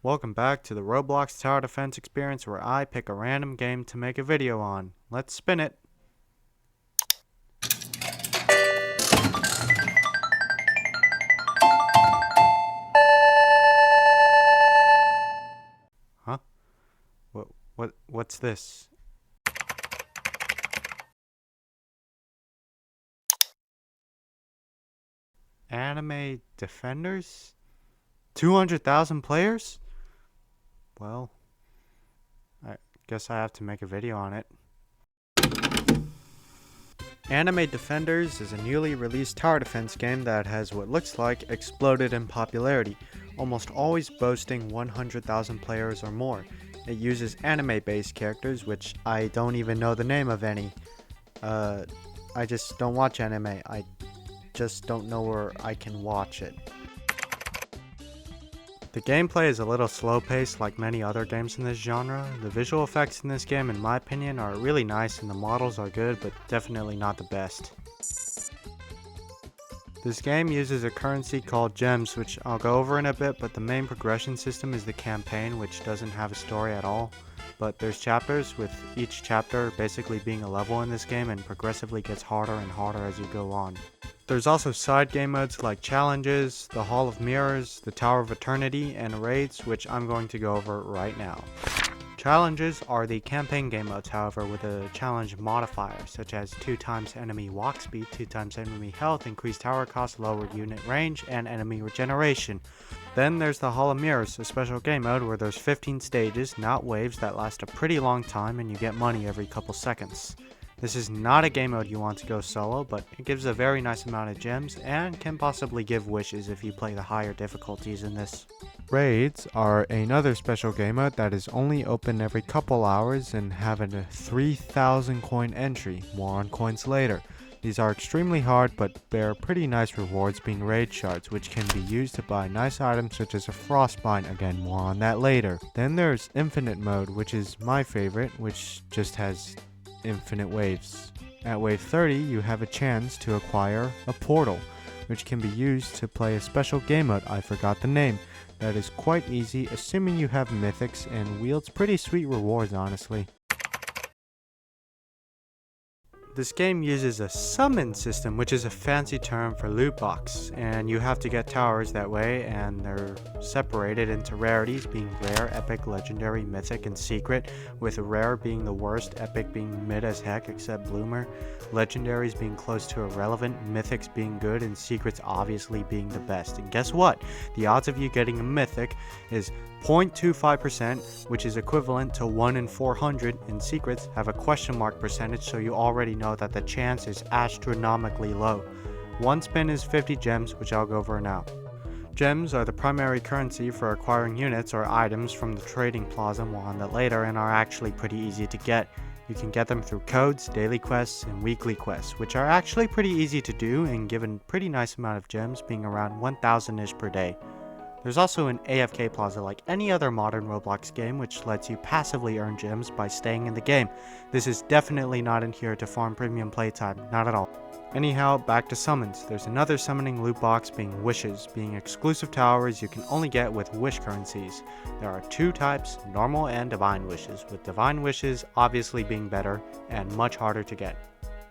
Welcome back to the Roblox Tower Defense experience where I pick a random game to make a video on. Let's spin it. Huh? What's this? Anime Defenders? 200,000 players? Well, I guess I have to make a video on it. Anime Defenders is a newly released tower defense game that has what looks like exploded in popularity, almost always boasting 100,000 players or more. It uses anime-based characters, which I don't even know the name of any. I just don't watch anime. I just don't know where I can watch it. The gameplay is a little slow-paced like many other games in this genre. The visual effects in this game, in my opinion, are really nice and the models are good, but definitely not the best. This game uses a currency called gems, which I'll go over in a bit, but the main progression system is the campaign, which doesn't have a story at all. But there's chapters, with each chapter basically being a level in this game and progressively gets harder and harder as you go on. There's also side game modes like challenges, the Hall of Mirrors, the Tower of Eternity, and raids, which I'm going to go over right now. Challenges are the campaign game modes, however, with a challenge modifier, such as 2x enemy walk speed, 2x enemy health, increased tower cost, lowered unit range, and enemy regeneration. Then there's the Hall of Mirrors, a special game mode where there's 15 stages, not waves, that last a pretty long time and you get money every couple seconds. This is not a game mode you want to go solo, but it gives a very nice amount of gems and can possibly give wishes if you play the higher difficulties in this. Raids are another special game mode that is only open every couple hours and have a 3,000 coin entry, more on coins later. These are extremely hard but bear pretty nice rewards, being raid shards, which can be used to buy nice items such as a frostbite, again more on that later. Then there's infinite mode, which is my favorite, which just has infinite waves. At wave 30 you have a chance to acquire a portal, which can be used to play a special game mode, I forgot the name, that is quite easy assuming you have mythics and wields pretty sweet rewards honestly. This game uses a summon system, which is a fancy term for loot box, and you have to get towers that way, and they're separated into rarities being rare, epic, legendary, mythic, and secret, with rare being the worst, epic being mid as heck except bloomer, legendaries being close to irrelevant, mythics being good, and secrets obviously being the best. And guess what? The odds of you getting a mythic is 0.25%, which is equivalent to 1 in 400, and secrets have a question mark percentage, so you already know that the chance is astronomically low. One spin is 50 gems, which I'll go over now. Gems are the primary currency for acquiring units or items from the trading plaza, more on that later, and are actually pretty easy to get. You can get them through codes, daily quests, and weekly quests, which are actually pretty easy to do and give a pretty nice amount of gems, being around 1,000-ish per day. There's also an AFK plaza like any other modern Roblox game, which lets you passively earn gems by staying in the game. This is definitely not in here to farm premium playtime, not at all. Anyhow, back to summons. There's another summoning loot box being wishes, being exclusive towers you can only get with wish currencies. There are two types, normal and divine wishes, with divine wishes obviously being better and much harder to get.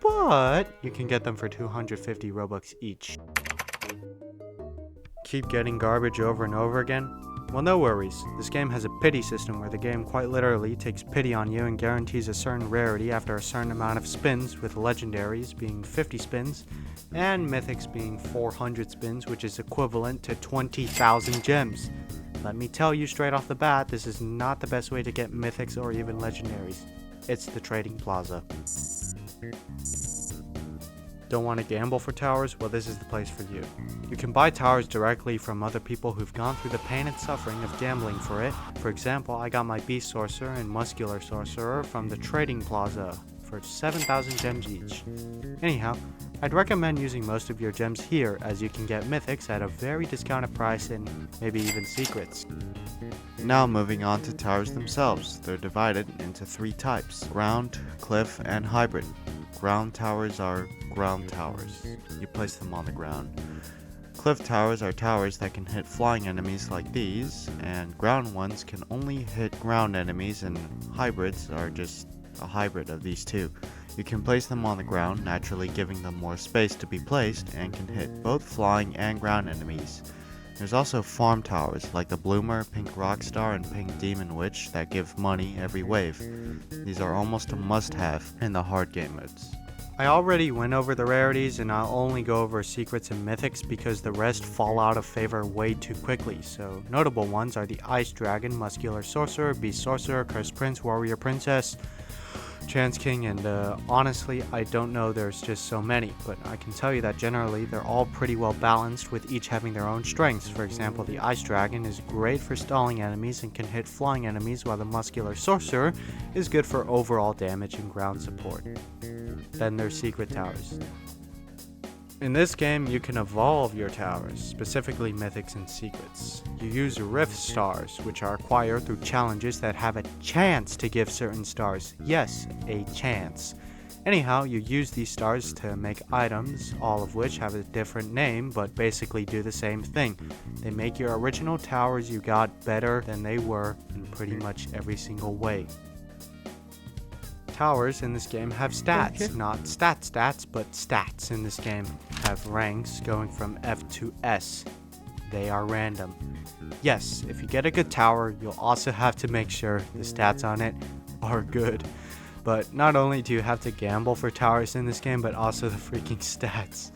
But you can get them for 250 Robux each. Keep getting garbage over and over again? Well, no worries. This game has a pity system where the game quite literally takes pity on you and guarantees a certain rarity after a certain amount of spins, with legendaries being 50 spins and mythics being 400 spins, which is equivalent to 20,000 gems. Let me tell you straight off the bat, this is not the best way to get mythics or even legendaries. It's the trading plaza. Don't want to gamble for towers? Well, this is the place for you. You can buy towers directly from other people who've gone through the pain and suffering of gambling for it. For example, I got my Beast Sorcerer and Muscular Sorcerer from the Trading Plaza for 7,000 gems each. Anyhow, I'd recommend using most of your gems here, as you can get mythics at a very discounted price and maybe even secrets. Now moving on to towers themselves. They're divided into three types: ground, cliff, and hybrid. Ground towers are ground towers. You place them on the ground. cliff towers are towers that can hit flying enemies like these, and ground ones can only hit ground enemies, and hybrids are just a hybrid of these two. You can place them on the ground, naturally giving them more space to be placed, and can hit both flying and ground enemies. There's also farm towers like the Bloomer, Pink Rockstar, and Pink Demon Witch that give money every wave. These are almost a must-have in the hard game modes. I already went over the rarities, and I'll only go over secrets and mythics because the rest fall out of favor way too quickly. So notable ones are the Ice Dragon, Muscular Sorcerer, Beast Sorcerer, Cursed Prince, Warrior Princess, Chance King, and honestly I don't know, there's just so many, but I can tell you that generally they're all pretty well balanced with each having their own strengths. For example, the Ice Dragon is great for stalling enemies and can hit flying enemies, while the Muscular Sorcerer is good for overall damage and ground support. Then there's secret towers. In this game, you can evolve your towers, specifically mythics and secrets. You use Rift Stars, which are acquired through challenges that have a chance to give certain stars. Yes, a chance. Anyhow, you use these stars to make items, all of which have a different name, but basically do the same thing. They make your original towers you got better than they were in pretty much every single way. Towers in this game have stats, not stats, but stats in this game have ranks going from F to S. They are random. Yes, if you get a good tower, you'll also have to make sure the stats on it are good. But not only do you have to gamble for towers in this game, but also the freaking stats.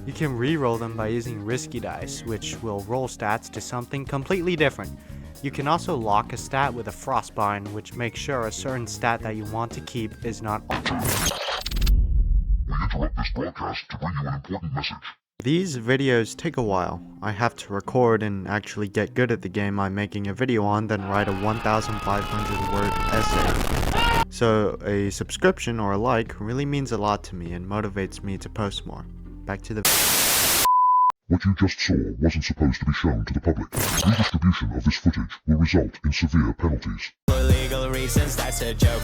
You can re-roll them by using risky dice, which will roll stats to something completely different. You can also lock a stat with a frostbind, which makes sure a certain stat that you want to keep is not altered. We interrupt this broadcast to bring you an important message. These videos take a while. I have to record and actually get good at the game I'm making a video on, then write a 1,500 word essay. So a subscription or a like really means a lot to me and motivates me to post more. Back to the What you just saw wasn't supposed to be shown to the public. Redistribution of this footage will result in severe penalties. For legal reasons, that's a joke.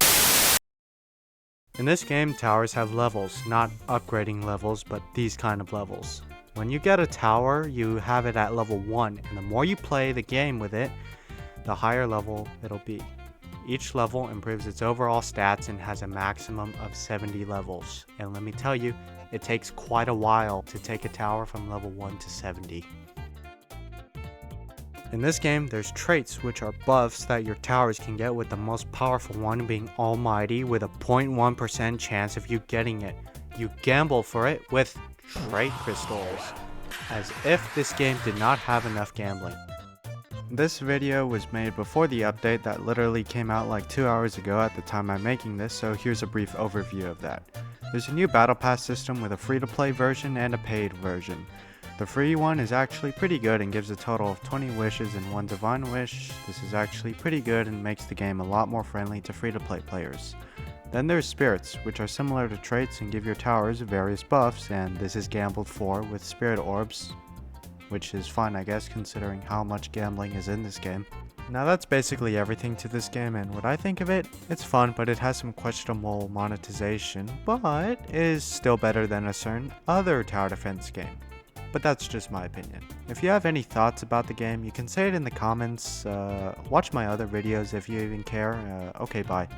In this game, towers have levels, not upgrading levels, but these kind of levels. When you get a tower, you have it at level 1, and the more you play the game with it, the higher level it'll be. Each level improves its overall stats and has a maximum of 70 levels. And let me tell you, it takes quite a while to take a tower from level 1 to 70. In this game, there's traits which are buffs that your towers can get, with the most powerful one being Almighty with a 0.1% chance of you getting it. You gamble for it with trait crystals, as if this game did not have enough gambling. This video was made before the update that literally came out like 2 hours ago at the time I'm making this, so here's a brief overview of that. There's a new battle pass system with a free-to-play version and a paid version. The free one is actually pretty good and gives a total of 20 wishes and 1 divine wish. This is actually pretty good and makes the game a lot more friendly to free-to-play players. Then there's spirits, which are similar to traits and give your towers various buffs, and this is gambled for with spirit orbs, which is fine I guess considering how much gambling is in this game. Now that's basically everything to this game, and what I think of it, it's fun, but it has some questionable monetization, but is still better than a certain other tower defense game. But that's just my opinion. If you have any thoughts about the game, you can say it in the comments. Watch my other videos if you even care. Okay, bye.